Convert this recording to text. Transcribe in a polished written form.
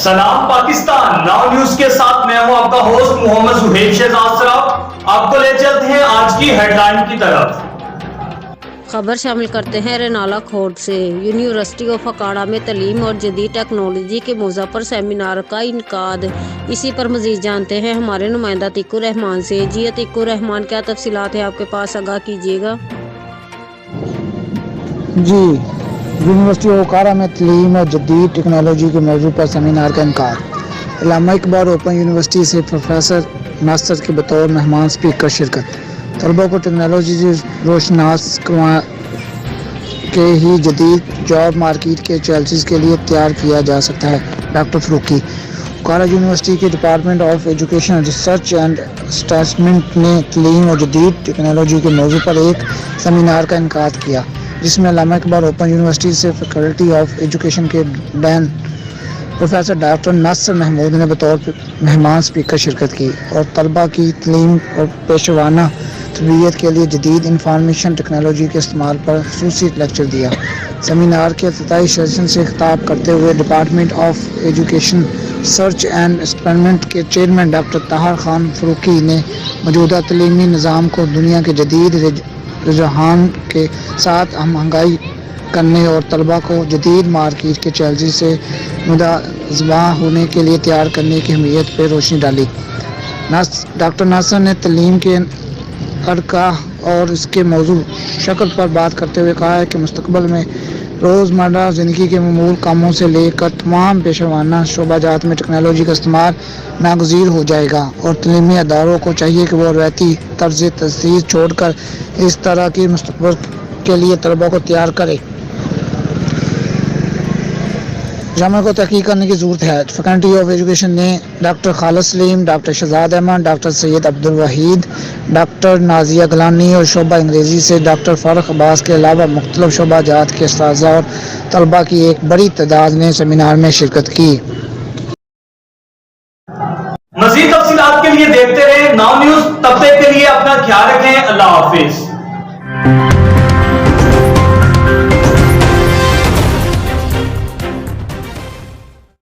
सलाम Pakistan now news के साथ मैं हूं आपका होस्ट मोहम्मद सुहेब शहजाद सराफ। आपको ले चलते हैं आज की हेडलाइन की तरफ। खबर शामिल करते हैं रेनाला खोड से। यूनिवर्सिटी ऑफ अकाड़ा में तलीम और जदीद टेक्नोलॉजी के मौज़ू पर सेमिनार का इनकाद। इसी पर मज़ीद जानते हैं हमारे नुमाइंदा अतीकुर रहमान से। जी अतीकुर रहमान, क्या तफसीलात है आपके पास, आगाह कीजिएगा। जी, यूनिवर्सिटी ऑफ अकाड़ा में तलीम और जदीद टेक्नोलॉजी के मौजू पर सेमिनार का इनकाद। इलामा इकबाल ओपन यूनिवर्सिटी से प्रोफेसर नासर के बतौर मेहमान स्पीकर शिरकत। तलबा को टेक्नोलॉजी से रोशनास के ही जदीद जॉब मार्केट के चैलेंजेस के लिए तैयार किया जा सकता है। डॉक्टर फरूकी। अकाड़ा यूनिवर्सिटी के department of education research and assessment ने तलीम और जदीद टेक्नोलॉजी के मौजू पर एक सेमिनार का इनकाद किया, जिसमें इलामा इकबाल ओपन यूनिवर्सिटी से फैकल्टी ऑफ एजुकेशन के डैन प्रोफेसर डॉक्टर नासर महमूद ने बतौर मेहमान स्पीकर शिरकत की और तलबा की तलीम और पेशवाना तरबियत के लिए जदीद इंफॉर्मेशन टेक्नोलॉजी के इस्तेमाल पर खुसूसी लेक्चर दिया। सेमिनार के इफ्तिताई सेशन से खिताब करते हुए department of education research and experiment के चेयरमैन डॉक्टर ताहर खान फरूकी ने मौजूदा तलीमी निज़ाम को दुनिया के जदीद रुझान के साथ महंगाई करने और तलबा को जदीद मार्केट के चैलेंज से मुदाज़बा होने के लिए तैयार करने की अहमियत पर रोशनी डाली। डॉक्टर नासर ने तलीम के अरका और इसके मौजू शक्ल पर बात करते हुए कहा है कि मुस्तकबिल में रोज़मर्रा ज़िंदगी के मामूल कामों से लेकर तमाम पेशवाना शोबाजात में टेक्नोलॉजी का इस्तेमाल नागज़ीर हो जाएगा और तलीमी अदारों को चाहिए कि वो रवायती तर्ज़ तस्दीर छोड़कर इस तरह की मुस्तकबिल के लिए तलबा को तैयार करे। जामा को तहकीक करने की ज़रूरत है। फैकल्टी ऑफ एजुकेशन ने doctor Khalid Saleem, doctor Shahzad Ahmad, doctor Syed Abdul Waheed, doctor Nazia Gilani और शोबा अंग्रेज़ी से डॉक्टर फारूक अब्बास के अलावा मुख्तलिफ शोबाजात के उस्ताज़ और तलबा की एक बड़ी तादाद ने सेमिनार में शिरकत की। मज़ीद तफसीलात के लिए देखते रहे नाउ न्यूज। तब तक के लिए अपना ख्याल रखें। अल्लाह हाफिज।